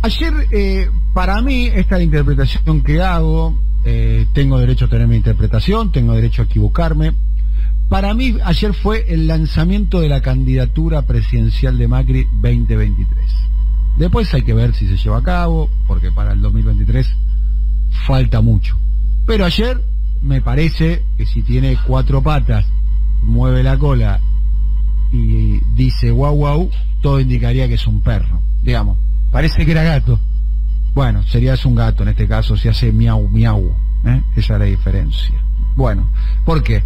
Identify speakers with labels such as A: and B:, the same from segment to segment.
A: Ayer, para mí, esta es la interpretación que hago. Tengo derecho a tener mi interpretación, tengo derecho a equivocarme. Para mí, ayer fue el lanzamiento de la candidatura presidencial de Macri 2023. Después hay que ver si se lleva a cabo, porque para el 2023 falta mucho. Pero ayer me parece que si tiene 4 patas, mueve la cola y dice guau guau, todo indicaría que es un perro, digamos. Parece que era gato. Bueno, sería un gato en este caso, si hace miau miau, esa es la diferencia. Bueno, ¿por qué?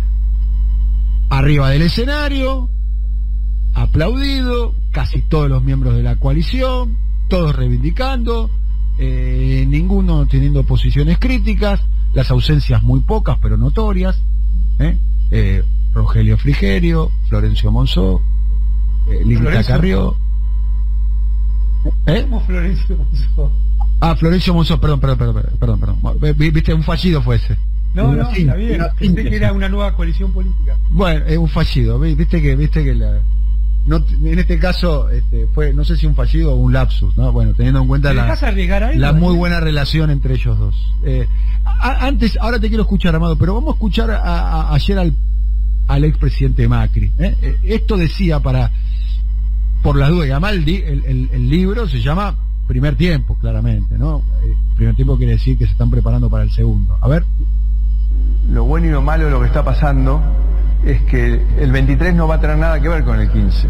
A: Arriba del escenario, aplaudido, casi todos los miembros de la coalición, todos reivindicando, ninguno teniendo posiciones críticas, las ausencias muy pocas pero notorias, Rogelio Frigerio, Florencio Monzó, Lilita Carrió.
B: ¿Cómo Florencio Monzó?
A: Ah, Florencio Monzó, perdón. Viste, un fallido fue ese.
B: No, está bien. Pensé que era una nueva coalición política.
A: Bueno, es un fallido. Viste que no, en este caso fue, no sé si un fallido o un lapsus, ¿no? Bueno, teniendo en cuenta la muy buena relación entre ellos dos. Antes, ahora te quiero escuchar, Amado, pero vamos a escuchar ayer al expresidente Macri. Esto decía por las dudas, y además el libro se llama Primer Tiempo, claramente, ¿no? Primer Tiempo quiere decir que se están preparando para el segundo. A ver.
C: Lo bueno y lo malo de lo que está pasando es que el 23 no va a tener nada que ver con el 15,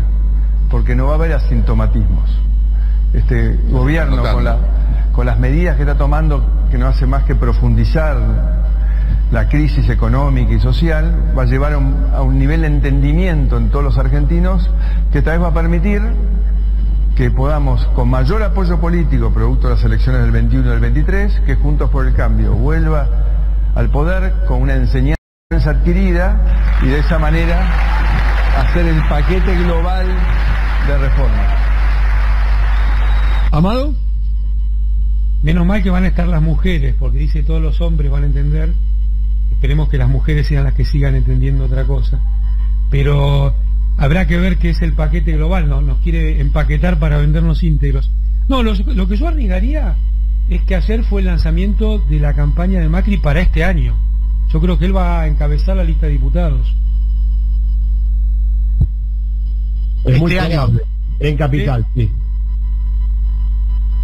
C: porque no va a haber asintomatismos. Este gobierno con las medidas que está tomando, que no hace más que profundizar la crisis económica y social, va a llevar a un nivel de entendimiento en todos los argentinos que tal vez va a permitir que podamos, con mayor apoyo político producto de las elecciones del 21 y del 23, que Juntos por el Cambio vuelva al poder con una enseñanza adquirida y de esa manera hacer el paquete global de reformas.
A: Amado,
B: menos mal que van a estar las mujeres, porque dice todos los hombres van a entender. Esperemos que las mujeres sean las que sigan entendiendo otra cosa, pero habrá que ver qué es el paquete global, ¿no? Nos quiere empaquetar para vendernos íntegros. No, lo que yo arriesgaría es que ayer fue el lanzamiento de la campaña de Macri para este año. Yo creo que él va a encabezar la lista de diputados.
D: Es muy probable, en Capital, sí.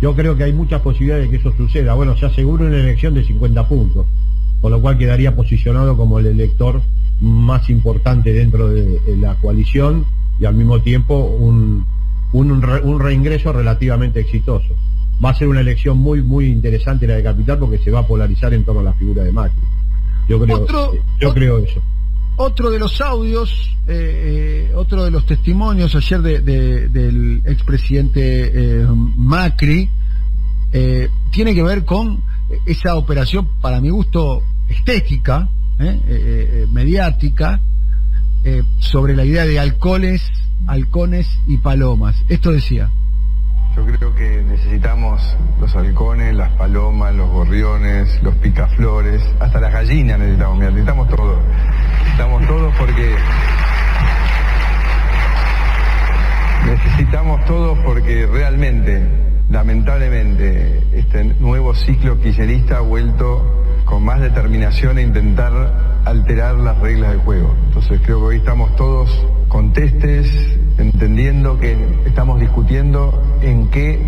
D: Yo creo que hay muchas posibilidades de que eso suceda. Bueno, se asegura una elección de 50 puntos, con lo cual quedaría posicionado como el elector más importante dentro de la coalición y al mismo tiempo un reingreso relativamente exitoso. Va a ser una elección muy muy interesante la de Capital, porque se va a polarizar en torno a la figura de Macri. Yo creo eso.
A: Otro de los audios, otro de los testimonios ayer del expresidente Macri tiene que ver con esa operación, para mi gusto, estética, mediática, sobre la idea de halcones y palomas. Esto decía.
C: Yo creo que necesitamos los halcones, las palomas, los gorriones, los picaflores, hasta las gallinas necesitamos todo. Necesitamos todo porque realmente, lamentablemente, este nuevo ciclo kirchnerista ha vuelto con más determinación a intentar alterar las reglas del juego. Entonces creo que hoy estamos todos contestes, entendiendo que estamos discutiendo en qué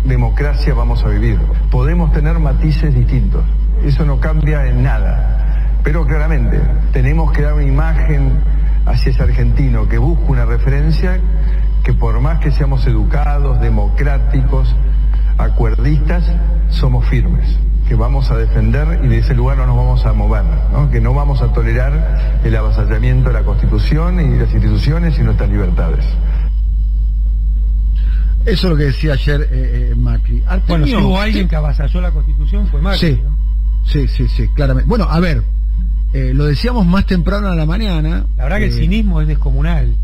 C: democracia vamos a vivir. Podemos tener matices distintos, eso no cambia en nada, pero claramente tenemos que dar una imagen hacia ese argentino que busca una referencia, que por más que seamos educados, democráticos, acuerdistas, somos firmes, que vamos a defender y de ese lugar no nos vamos a mover, ¿no? Que no vamos a tolerar el avasallamiento de la Constitución y de las instituciones y nuestras libertades.
A: Eso es lo que decía ayer Macri.
B: Bueno, si hubo alguien que avasalló la Constitución fue Macri,
A: sí, ¿no? Sí, claramente. Bueno, a ver, lo decíamos más temprano a la mañana.
B: La verdad que el cinismo es descomunal.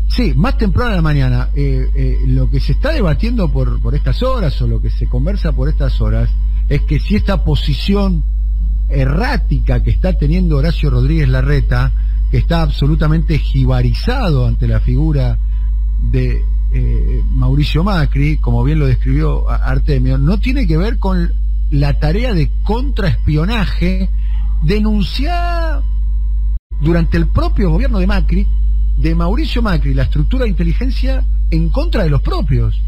A: Sí, más temprano a la mañana. Lo que se está debatiendo por estas horas, o lo que se conversa por estas horas, es que si esta posición errática que está teniendo Horacio Rodríguez Larreta, que está absolutamente jibarizado ante la figura de Mauricio Macri, como bien lo describió Artemio, no tiene que ver con la tarea de contraespionaje denunciada durante el propio gobierno de Macri, de Mauricio Macri, la estructura de inteligencia en contra de los propios.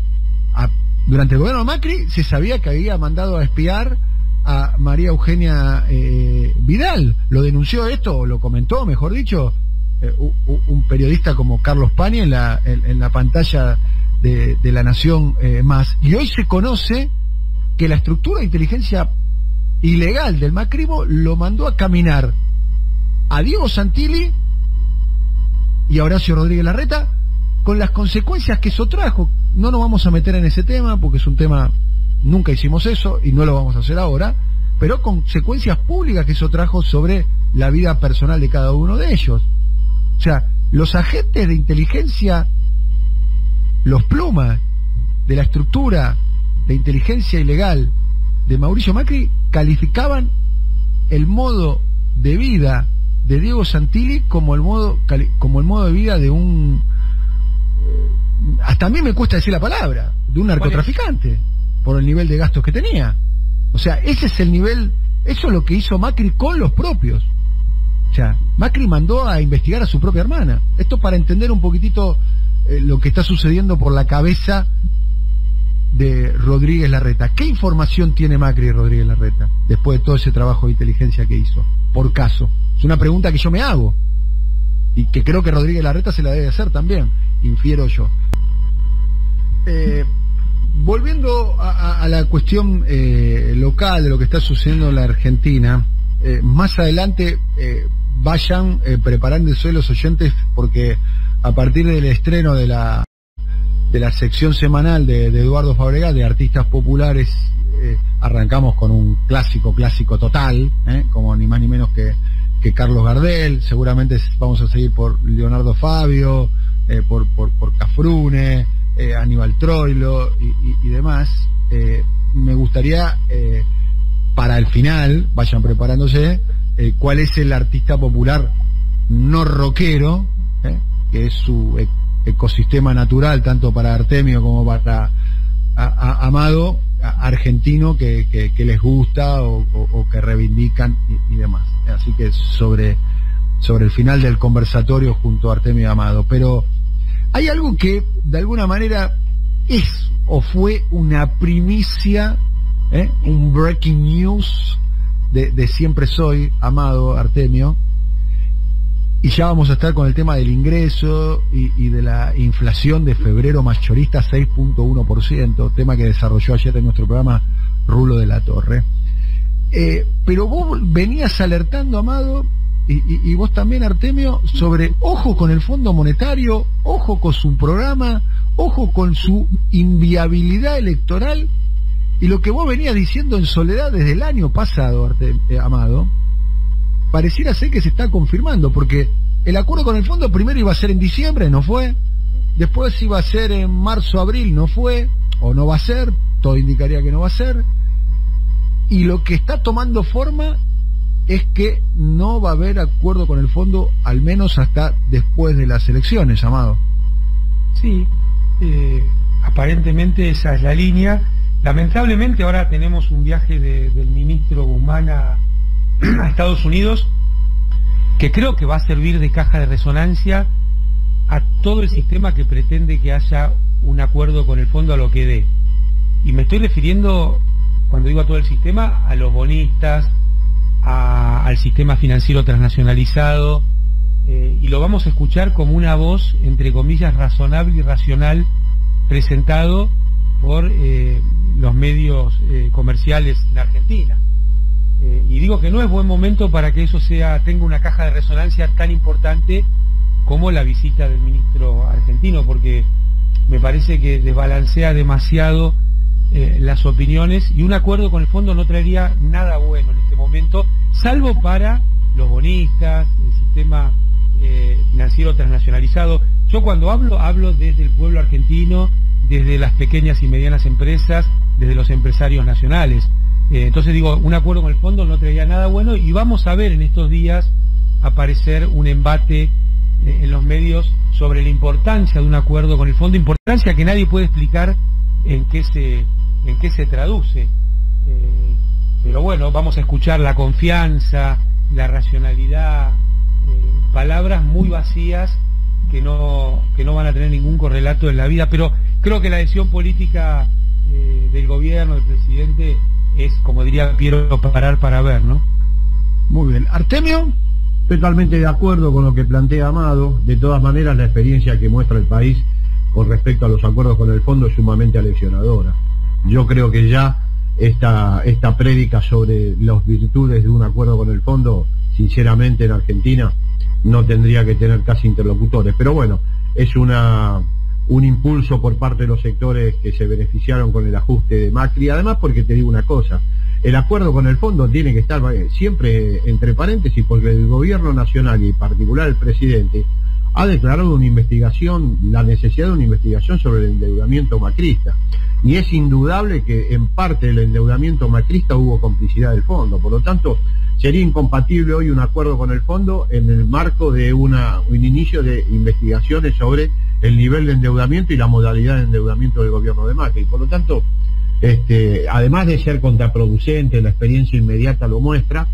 A: Durante el gobierno de Macri se sabía que había mandado a espiar a María Eugenia Vidal. Lo denunció esto, o lo comentó, mejor dicho, un periodista como Carlos Pani en la pantalla de La Nación Más. Y hoy se conoce que la estructura de inteligencia ilegal del macrismo lo mandó a caminar a Diego Santilli y a Horacio Rodríguez Larreta, con las consecuencias que eso trajo. No nos vamos a meter en ese tema porque es un tema, nunca hicimos eso y no lo vamos a hacer ahora, pero consecuencias públicas que eso trajo sobre la vida personal de cada uno de ellos. O sea, los agentes de inteligencia, los plumas de la estructura de inteligencia ilegal de Mauricio Macri, calificaban el modo de vida de Diego Santilli como el modo de vida de un, hasta a mí me cuesta decir la palabra, de un narcotraficante, por el nivel de gastos que tenía. O sea, ese es el nivel, eso es lo que hizo Macri con los propios. O sea, Macri mandó a investigar a su propia hermana. Esto para entender un poquitito lo que está sucediendo por la cabeza de Rodríguez Larreta. ¿Qué información tiene Macri y Rodríguez Larreta después de todo ese trabajo de inteligencia que hizo? Por caso. Es una pregunta que yo me hago y que creo que Rodríguez Larreta se la debe hacer también, infiero yo. Volviendo a la cuestión local de lo que está sucediendo en la Argentina, más adelante vayan preparándose los oyentes, porque a partir del estreno de la sección semanal de Eduardo Fabregat de artistas populares, arrancamos con un clásico total, como ni más ni menos que Carlos Gardel. Seguramente vamos a seguir por Leonardo Fabio, por Cafrune, Aníbal Troilo y demás. Me gustaría, para el final, vayan preparándose, cuál es el artista popular no rockero, que es su ecosistema natural, tanto para Artemio como para Amado, argentino, que les gusta o que reivindican y demás. Así que sobre el final del conversatorio junto a Artemio y Amado. Pero hay algo que de alguna manera es o fue una primicia, un breaking news de Siempre Soy, Amado, Artemio, y ya vamos a estar con el tema del ingreso y de la inflación de febrero mayorista 6.1%, tema que desarrolló ayer en nuestro programa Rulo de la Torre. Pero vos venías alertando, Amado, y vos también, Artemio, sobre ojo con el Fondo Monetario, ojo con su programa, ojo con su inviabilidad electoral, y lo que vos venías diciendo en soledad desde el año pasado, Amado, pareciera ser que se está confirmando, porque el acuerdo con el fondo primero iba a ser en diciembre, no fue, después iba a ser en marzo, abril, no fue, o no va a ser, todo indicaría que no va a ser, y lo que está tomando forma es que no va a haber acuerdo con el fondo, al menos hasta después de las elecciones, Amado.
B: Sí, aparentemente esa es la línea. Lamentablemente ahora tenemos un viaje del ministro Guzmán a Estados Unidos, que creo que va a servir de caja de resonancia a todo el sistema que pretende que haya un acuerdo con el fondo a lo que dé. Y me estoy refiriendo, cuando digo a todo el sistema, a los bonistas, al sistema financiero transnacionalizado, y lo vamos a escuchar como una voz, entre comillas, razonable y racional, presentado por los medios comerciales en Argentina. Y digo que no es buen momento para que eso tenga una caja de resonancia tan importante como la visita del ministro argentino, porque me parece que desbalancea demasiado las opiniones, y un acuerdo con el fondo no traería nada bueno en este momento, salvo para los bonistas, el sistema financiero transnacionalizado. Yo cuando hablo desde el pueblo argentino, desde las pequeñas y medianas empresas, desde los empresarios nacionales. Entonces digo, un acuerdo con el fondo no traería nada bueno, y vamos a ver en estos días aparecer un embate en los medios sobre la importancia de un acuerdo con el fondo, importancia que nadie puede explicar en qué se traduce. Pero bueno, vamos a escuchar la confianza, la racionalidad, palabras muy vacías que no van a tener ningún correlato en la vida, pero creo que la decisión política del gobierno, del presidente, es, como diría Piero, parar para ver, ¿no?
A: Muy bien. Artemio.
D: Totalmente de acuerdo con lo que plantea Amado. De todas maneras, la experiencia que muestra el país con respecto a los acuerdos con el fondo es sumamente aleccionadora. Yo creo que ya esta prédica sobre las virtudes de un acuerdo con el fondo, sinceramente, en Argentina no tendría que tener casi interlocutores. Pero bueno, es un impulso por parte de los sectores que se beneficiaron con el ajuste de Macri. Además, porque te digo una cosa, el acuerdo con el fondo tiene que estar siempre entre paréntesis, porque el gobierno nacional y en particular el presidente ha declarado una investigación, la necesidad de una investigación sobre el endeudamiento macrista. Y es indudable que en parte del endeudamiento macrista hubo complicidad del fondo. Por lo tanto, sería incompatible hoy un acuerdo con el fondo en el marco de un inicio de investigaciones sobre el nivel de endeudamiento y la modalidad de endeudamiento del gobierno de Macri. Por lo tanto, además de ser contraproducente, la experiencia inmediata lo muestra,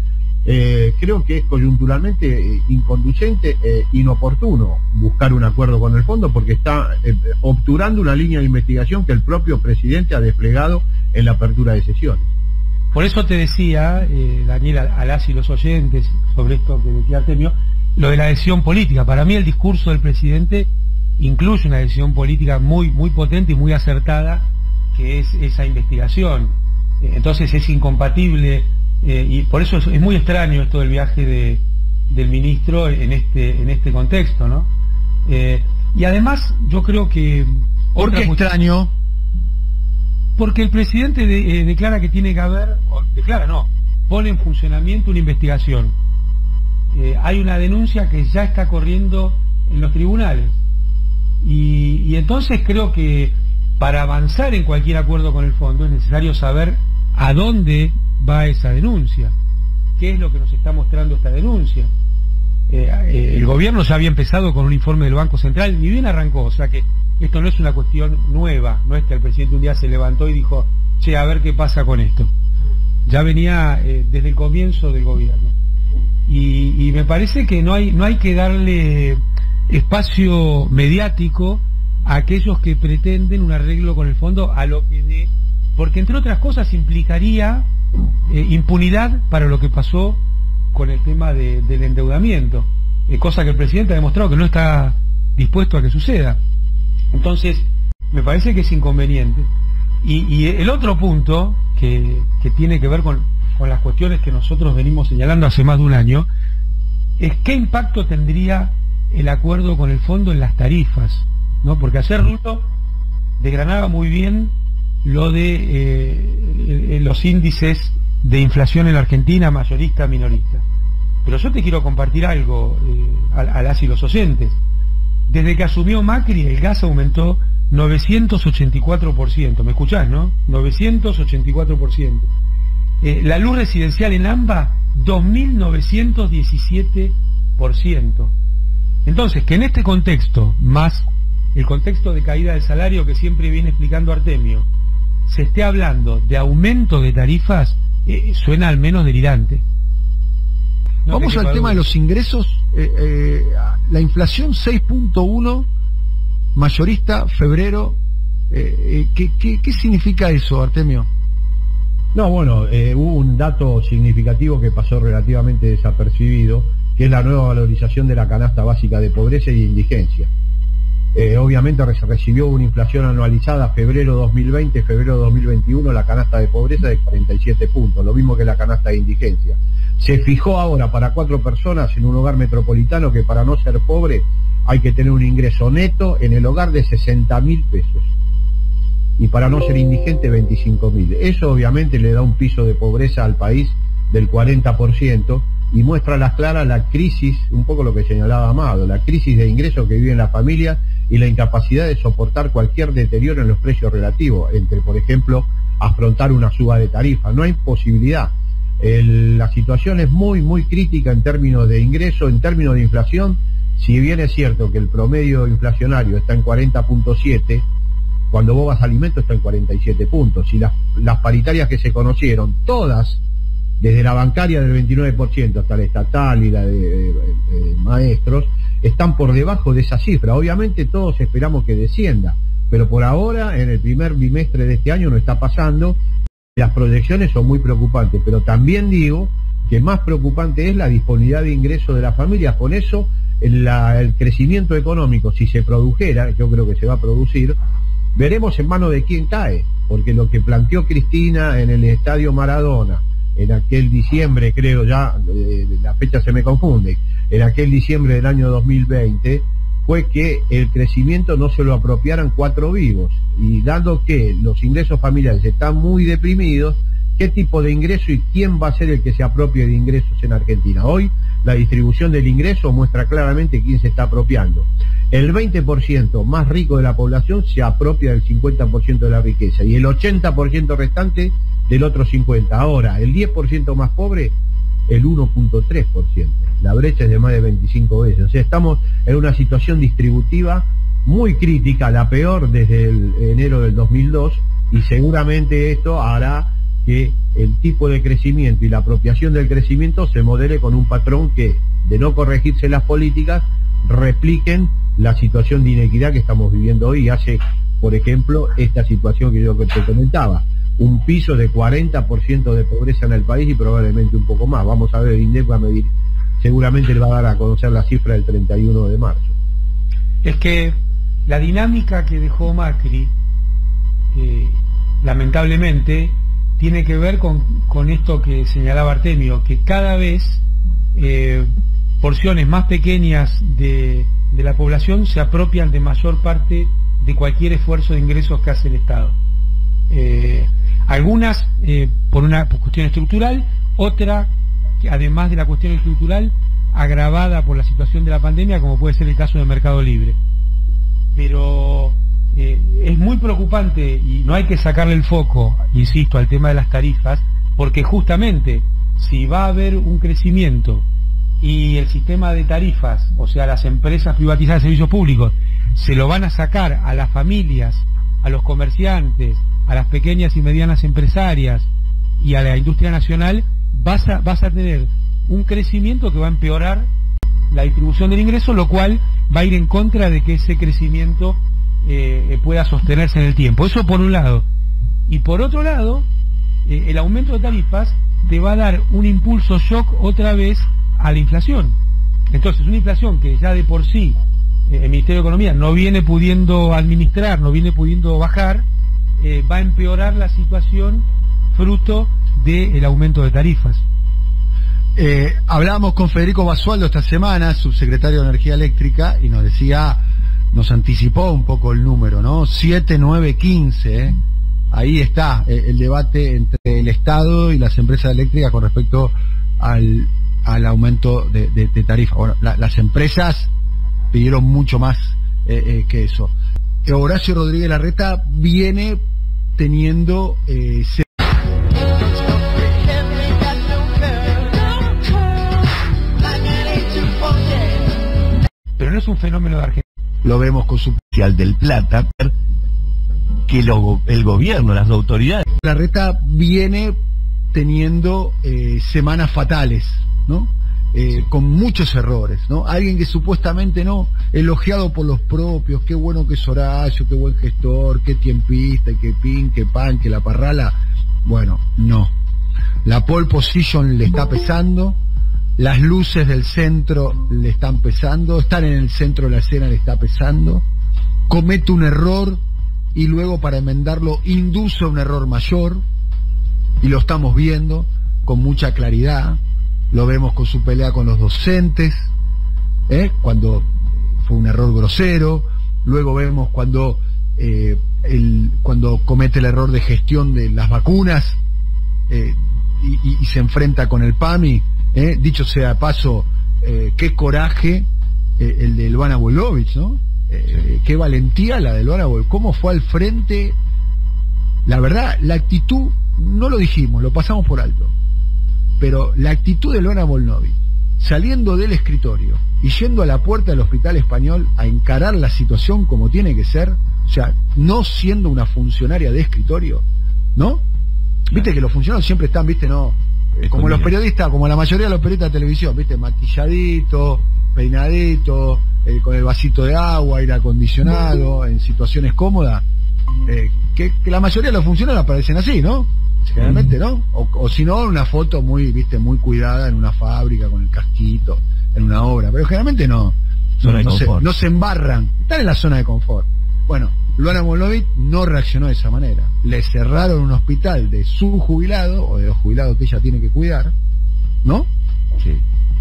D: creo que es coyunturalmente inconducente e inoportuno buscar un acuerdo con el fondo, porque está obturando una línea de investigación que el propio presidente ha desplegado en la apertura de sesiones.
B: Por eso te decía, Daniel, a las y los oyentes, sobre esto que decía Artemio, lo de la decisión política. Para mí el discurso del presidente incluye una decisión política muy, muy potente y muy acertada, que es esa investigación. Entonces es incompatible, y por eso es muy extraño esto del viaje del ministro en este contexto, ¿no? Y además yo creo que...
A: ¿Por qué extraño?
B: Porque el presidente declara que tiene que haber, pone en funcionamiento una investigación. Hay una denuncia que ya está corriendo en los tribunales. Y entonces creo que para avanzar en cualquier acuerdo con el fondo es necesario saber a dónde va esa denuncia, qué es lo que nos está mostrando esta denuncia. El gobierno ya había empezado con un informe del Banco Central, ni bien arrancó, o sea que esto no es una cuestión nueva, no es que el presidente un día se levantó y dijo, che, a ver qué pasa con esto. Ya venía desde el comienzo del gobierno. Y me parece que no hay que darle espacio mediático a aquellos que pretenden un arreglo con el fondo a lo que dé, porque entre otras cosas implicaría impunidad para lo que pasó con el tema del endeudamiento, cosa que el presidente ha demostrado que no está dispuesto a que suceda. Entonces me parece que es inconveniente. Y el otro punto que tiene que ver con las cuestiones que nosotros venimos señalando hace más de un año es qué impacto tendría el acuerdo con el fondo en las tarifas, ¿no? Porque ayer Ruto desgranaba muy bien lo de los índices de inflación en la Argentina, mayorista, minorista. Pero yo te quiero compartir algo a las y los oyentes. Desde que asumió Macri, el gas aumentó 984%. ¿Me escuchás, no? 984%. La luz residencial en AMBA, 2.917%. Entonces, que en este contexto, más el contexto de caída del salario que siempre viene explicando Artemio, se esté hablando de aumento de tarifas, suena al menos delirante.
A: Vamos al tema de los ingresos. La inflación 6.1, mayorista, febrero. ¿Qué significa eso, Artemio?
D: No, bueno, hubo un dato significativo que pasó relativamente desapercibido, que es la nueva valorización de la canasta básica de pobreza y de indigencia. Obviamente recibió una inflación anualizada febrero 2020, febrero 2021, la canasta de pobreza de 47 puntos, lo mismo que la canasta de indigencia. Se fijó ahora para 4 personas en un hogar metropolitano que para no ser pobre hay que tener un ingreso neto en el hogar de 60.000 pesos. Y para no ser indigente 25.000. Eso obviamente le da un piso de pobreza al país del 40%. Y muestra a las claras la crisis, un poco lo que señalaba Amado, la crisis de ingresos que viven las familias y la incapacidad de soportar cualquier deterioro en los precios relativos, entre, por ejemplo, afrontar una suba de tarifa. No hay posibilidad. La situación es muy, muy crítica en términos de ingreso, en términos de inflación. si bien es cierto que el promedio inflacionario está en 40.7, cuando vos vas a alimentos está en 47 puntos. Y las paritarias que se conocieron, todas, desde la bancaria del 29% hasta la estatal y la de maestros, están por debajo de esa cifra. Obviamente todos esperamos que descienda, pero por ahora, en el primer bimestre de este año no está pasando. Las proyecciones son muy preocupantes, pero también digo que más preocupante es la disponibilidad de ingresos de las familias. Con eso, el crecimiento económico, si se produjera, yo creo que se va a producir, veremos en manos de quién cae, porque lo que planteó Cristina en el Estadio Maradona, en aquel diciembre, creo ya, la fecha se me confunde, en aquel diciembre del año 2020, fue que el crecimiento no se lo apropiaran 4 vivos. Y dado que los ingresos familiares están muy deprimidos, ¿qué tipo de ingreso y quién va a ser el que se apropie de ingresos en Argentina? Hoy la distribución del ingreso muestra claramente quién se está apropiando. El 20% más rico de la población se apropia del 50% de la riqueza y el 80% restante del otro 50%. Ahora, el 10% más pobre, el 1.3%. La brecha es de más de 25 veces. O sea, estamos en una situación distributiva muy crítica, la peor desde el enero del 2002, y seguramente esto hará que el tipo de crecimiento y la apropiación del crecimiento se modele con un patrón que, de no corregirse las políticas, repliquen la situación de inequidad que estamos viviendo hoy y hace, por ejemplo, esta situación que yo te comentaba, un piso de 40% de pobreza en el país y probablemente un poco más. Vamos a ver, el INDEC va a medir, seguramente le va a dar a conocer la cifra del 31 de marzo.
B: Es que la dinámica que dejó Macri, lamentablemente, tiene que ver con esto que señalaba Artemio, que cada vez porciones más pequeñas de la población se apropian de mayor parte de cualquier esfuerzo de ingresos que hace el Estado. Algunas por una cuestión estructural, otra, además de la cuestión estructural, agravada por la situación de la pandemia, como puede ser el caso de Mercado Libre. Pero es muy preocupante y no hay que sacarle el foco, insisto, al tema de las tarifas, porque justamente si va a haber un crecimiento y el sistema de tarifas, o sea, las empresas privatizadas de servicios públicos, se lo van a sacar a las familias, a los comerciantes, a las pequeñas y medianas empresarias y a la industria nacional, vas a tener un crecimiento que va a empeorar la distribución del ingreso, lo cual va a ir en contra de que ese crecimiento pueda sostenerse en el tiempo. Eso por un lado. Y por otro lado, el aumento de tarifas te va a dar un impulso shock otra vez a la inflación. Entonces, una inflación que ya de por sí el Ministerio de Economía no viene pudiendo administrar, no viene pudiendo bajar, va a empeorar la situación fruto del aumento de tarifas.
A: Hablábamos con Federico Basualdo esta semana, subsecretario de Energía Eléctrica, y nos decía, nos anticipó un poco el número, ¿no? 7, 9, 15, ahí está el debate entre el Estado y las empresas eléctricas con respecto al aumento de tarifa. Bueno, las empresas pidieron mucho más que eso. Horacio Rodríguez Larreta viene teniendo
B: pero no es un fenómeno de Argentina.
A: Lo vemos con su
E: especial del Plata, que el gobierno, las autoridades.
A: Larreta viene teniendo semanas fatales, ¿no? Con muchos errores, ¿no? Alguien que supuestamente no, elogiado por los propios, qué bueno que es Horacio, qué buen gestor, qué tiempista, qué pin, qué pan, qué la parrala. Bueno, no. La pole position le está pesando, las luces del centro le están pesando, estar en el centro de la escena le está pesando, comete un error y luego para enmendarlo induce a un error mayor, y lo estamos viendo con mucha claridad. Lo vemos con su pelea con los docentes, cuando fue un error grosero. Luego vemos cuando comete el error de gestión de las vacunas y se enfrenta con el PAMI. Dicho sea de paso, qué coraje el de Elvana Bolovich, ¿no? Qué valentía la de Elvana Bolovich, cómo fue al frente. La verdad, la actitud, no lo dijimos, lo pasamos por alto, pero la actitud de Elvana Bolovich saliendo del escritorio y yendo a la puerta del Hospital Español a encarar la situación como tiene que ser, o sea, no siendo una funcionaria de escritorio, ¿no? Viste que los funcionarios siempre están, viste, no, como los periodistas, como la mayoría de los periodistas de televisión, viste, maquilladito, peinadito, con el vasito de agua, aire acondicionado, en situaciones cómodas, que la mayoría de los funcionarios aparecen así, ¿no? Generalmente, ¿no? O si no, una foto muy, viste, muy cuidada en una fábrica con el casquito, en una obra, pero generalmente no se embarran, están en la zona de confort. Bueno, Luana Molovic no reaccionó de esa manera. Le cerraron un hospital de su jubilado, o de los jubilados que ella tiene que cuidar, ¿no?
E: Sí.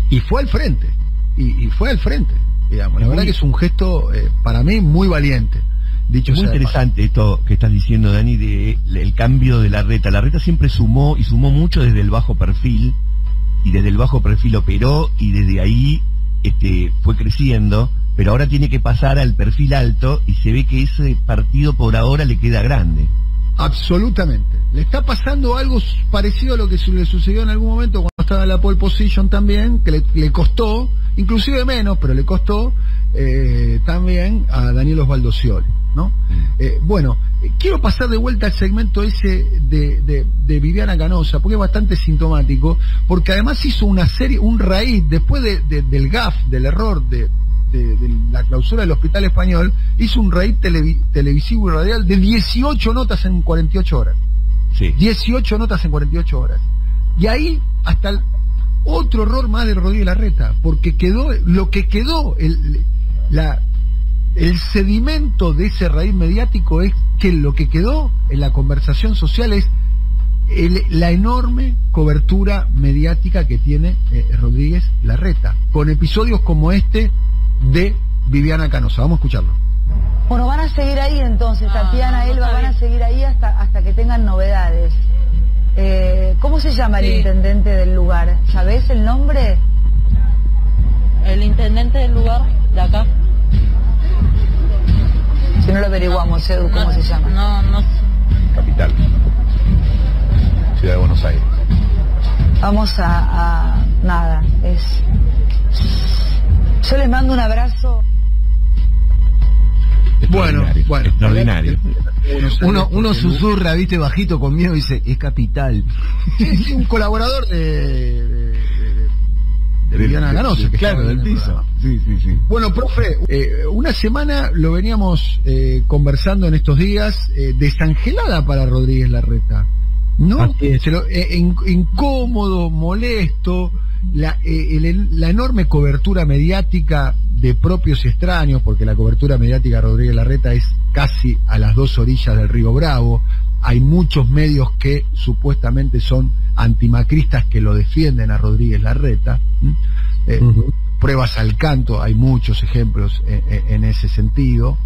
A: Y fue al frente, y fue al frente, digamos. La verdad que es un gesto, para mí, muy valiente. Dicho
E: muy
A: sea
E: interesante esto que estás diciendo, Dani, de el cambio de la Reta. La Reta siempre sumó, y sumó mucho desde el bajo perfil, y desde el bajo perfil operó, y desde ahí fue creciendo, pero ahora tiene que pasar al perfil alto, y se ve que ese partido por ahora le queda grande.
A: Absolutamente. Le está pasando algo parecido a lo que le sucedió en algún momento cuando estaba en la pole position también, que le costó, inclusive menos, pero le costó también a Daniel Osvaldo Scioli, ¿no? Bueno, quiero pasar de vuelta al segmento ese de Viviana Canosa, porque es bastante sintomático, porque además hizo una serie, un raíz, después del gaf, del error de la clausura del Hospital Español, hizo un raíz televisivo y radial de 18 notas en 48 horas.
E: Sí.
A: 18 notas en 48 horas. Y ahí hasta otro error más de Rodríguez Larreta, porque quedó el sedimento de ese raíz mediático es que lo que quedó en la conversación social es la enorme cobertura mediática que tiene Rodríguez Larreta, con episodios como este de Viviana Canosa. Vamos a escucharlo.
F: Bueno, van a seguir ahí entonces, Tatiana, Elba, van a seguir ahí hasta que tengan novedades. ¿Cómo se llama el intendente del lugar? ¿Sabés el nombre?
G: El intendente del lugar de acá.
F: Si no lo averiguamos, Edu, ¿cómo se llama?
G: No.
H: Capital. Ciudad de Buenos Aires.
F: Vamos a nada, yo les mando un abrazo.
A: Bueno,
E: extraordinario.
A: Uno susurra, viste, bajito con miedo y dice, es Capital. Sí, un colaborador de Viviana Canosa,
E: claro, del piso.
A: Sí. Bueno, profe, una semana lo veníamos conversando en estos días, desangelada para Rodríguez Larreta, ¿no? Incómodo, molesto, la enorme cobertura mediática de propios y extraños, porque la cobertura mediática de Rodríguez Larreta es casi a las 2 orillas del río Bravo. Hay muchos medios que supuestamente son antimacristas que lo defienden a Rodríguez Larreta. Pruebas al canto, hay muchos ejemplos en ese sentido.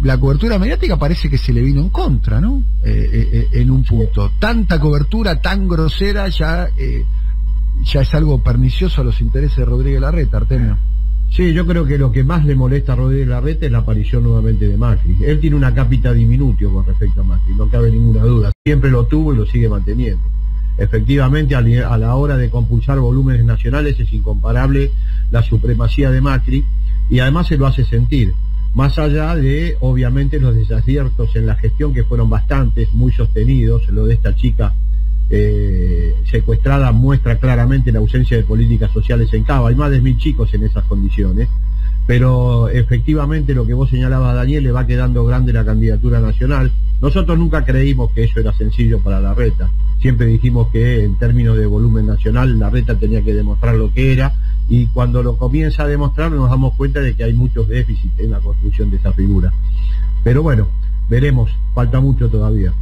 A: La cobertura mediática parece que se le vino en contra, ¿no? En un punto. Tanta cobertura tan grosera ya es algo pernicioso a los intereses de Rodríguez Larreta, Artemio.
D: Sí, yo creo que lo que más le molesta a Rodríguez Larreta es la aparición nuevamente de Macri. Él tiene una cápita diminutio con respecto a Macri, no cabe ninguna duda. Siempre lo tuvo y lo sigue manteniendo. Efectivamente, a la hora de compulsar volúmenes nacionales es incomparable la supremacía de Macri, y además se lo hace sentir. Más allá de, obviamente, los desaciertos en la gestión, que fueron bastantes, muy sostenidos. Lo de esta chica secuestrada muestra claramente la ausencia de políticas sociales en Cava. Hay más de 1000 chicos en esas condiciones, pero efectivamente lo que vos señalabas, Daniel, le va quedando grande la candidatura nacional. Nosotros nunca creímos que eso era sencillo para Larreta. Siempre dijimos que en términos de volumen nacional Larreta tenía que demostrar lo que era, y cuando lo comienza a demostrar nos damos cuenta de que hay muchos déficits en la construcción de esa figura. Pero bueno, veremos, falta mucho todavía.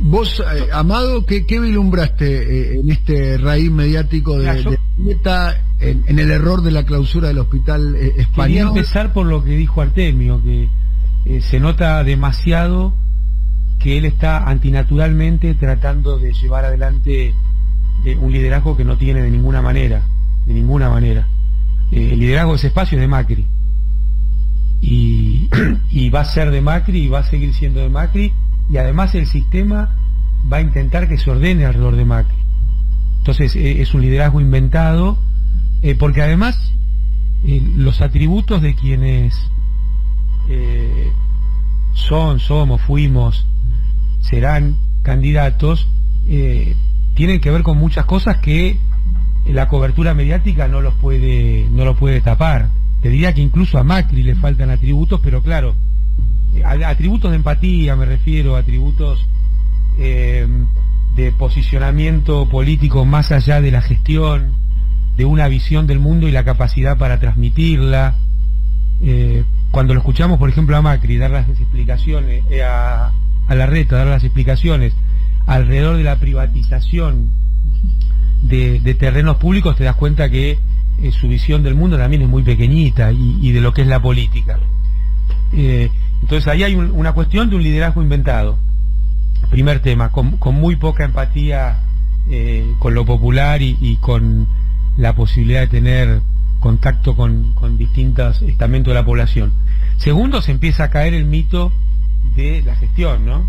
A: Vos, Amado, ¿qué vislumbraste en este raíz mediático de Larreta, en el error de la clausura del Hospital Español?
B: Quería empezar por lo que dijo Artemio, que se nota demasiado que él está antinaturalmente tratando de llevar adelante un liderazgo que no tiene de ninguna manera. El liderazgo de ese espacio es de Macri, y va a ser de Macri, y va a seguir siendo de Macri, y además el sistema va a intentar que se ordene alrededor de Macri. Entonces es un liderazgo inventado, porque además los atributos de quienes somos, fuimos, serán candidatos, tienen que ver con muchas cosas que la cobertura mediática no lo puede tapar. Te diría que incluso a Macri le faltan atributos, pero claro, atributos de empatía me refiero, atributos de posicionamiento político más allá de la gestión, de una visión del mundo y la capacidad para transmitirla. Cuando lo escuchamos, por ejemplo, a Macri dar las explicaciones, a Larreta dar las explicaciones alrededor de la privatización de terrenos públicos, te das cuenta que su visión del mundo también es muy pequeñita y de lo que es la política. Entonces ahí hay una cuestión de un liderazgo inventado. Primer tema, con muy poca empatía con lo popular y con la posibilidad de tener contacto con distintos estamentos de la población. Segundo, se empieza a caer el mito de la gestión, ¿no?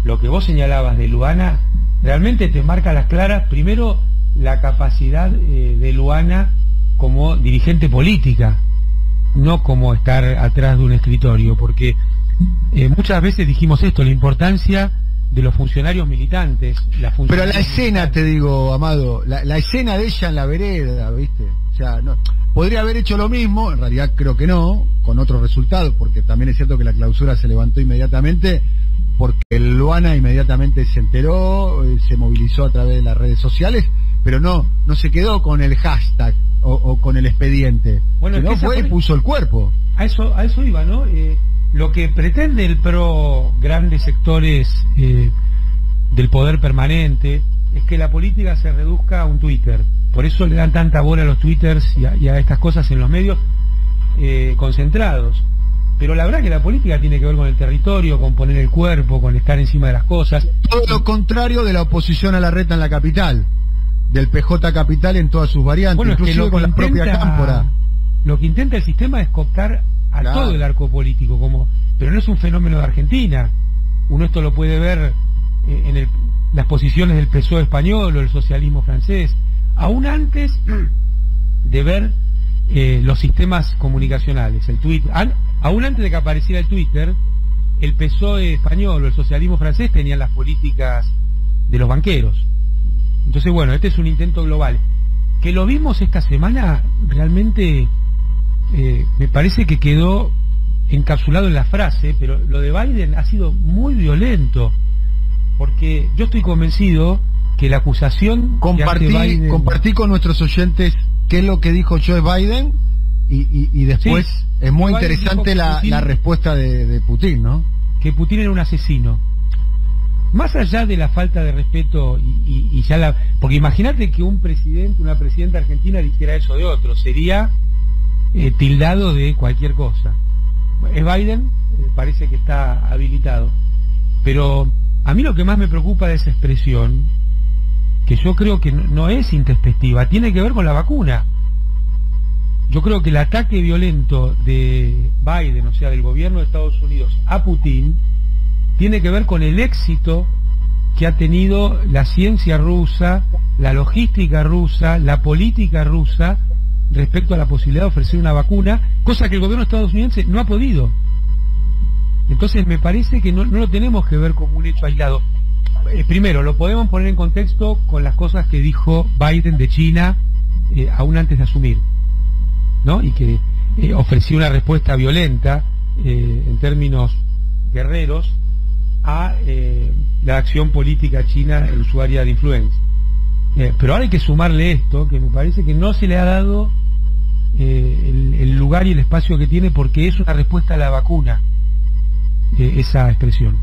B: Lo que vos señalabas de Luana realmente te marca a las claras, primero, la capacidad de Luana como dirigente política, no como estar atrás de un escritorio, porque muchas veces dijimos esto, la importancia de los funcionarios militantes.
A: Pero la escena, te digo, Amado, la escena de ella en la vereda, ¿viste? O sea, no, podría haber hecho lo mismo, en realidad creo que no, con otros resultados, porque también es cierto que la clausura se levantó inmediatamente, porque Luana inmediatamente se enteró, se movilizó a través de las redes sociales, pero no se quedó con el hashtag o con el expediente,
B: bueno,
A: sino fue y puso el cuerpo.
B: A eso iba, ¿no? Lo que pretende el PRO, grandes sectores del poder permanente, es que la política se reduzca a un Twitter. Por eso le dan tanta bola a los Twitters y a estas cosas en los medios concentrados. Pero la verdad que la política tiene que ver con el territorio, con poner el cuerpo, con estar encima de las cosas.
A: Todo lo contrario de la oposición a Larreta en la capital, del PJ Capital en todas sus variantes,
B: bueno,
A: inclusive
B: es que
A: con la propia cámpora.
B: Lo que intenta el sistema es cooptar a todo el arco político, pero no es un fenómeno de Argentina. Uno esto lo puede ver en las posiciones del PSOE español o el socialismo francés, aún antes de ver los sistemas comunicacionales, el Twitter. Aún antes de que apareciera el Twitter, el PSOE español o el socialismo francés tenían las políticas de los banqueros. Entonces, bueno, este es un intento global. Que lo vimos esta semana, realmente me parece que quedó encapsulado en la frase, pero lo de Biden ha sido muy violento, porque yo estoy convencido que la acusación
A: compartí con nuestros oyentes qué es lo que dijo Joe Biden y después sí, es muy interesante la respuesta de Putin, ¿no?
B: Que Putin era un asesino. Más allá de la falta de respeto y ya porque imagínate que un presidente, una presidenta argentina dijera eso de otro, sería tildado de cualquier cosa. Es Biden, parece que está habilitado. Pero a mí lo que más me preocupa de esa expresión, que yo creo que no es introspectiva, tiene que ver con la vacuna. Yo creo que el ataque violento de Biden, o sea, del gobierno de Estados Unidos a Putin, tiene que ver con el éxito que ha tenido la ciencia rusa, la logística rusa, la política rusa respecto a la posibilidad de ofrecer una vacuna, cosa que el gobierno estadounidense no ha podido. Entonces me parece que no lo tenemos que ver como un hecho aislado. Primero, lo podemos poner en contexto con las cosas que dijo Biden de China aún antes de asumir, ¿no? Y que ofreció una respuesta violenta en términos guerreros a la acción política china en su área de influencia. Pero ahora hay que sumarle esto, que me parece que no se le ha dado el lugar y el espacio que tiene, porque es una respuesta a la vacuna, esa expresión.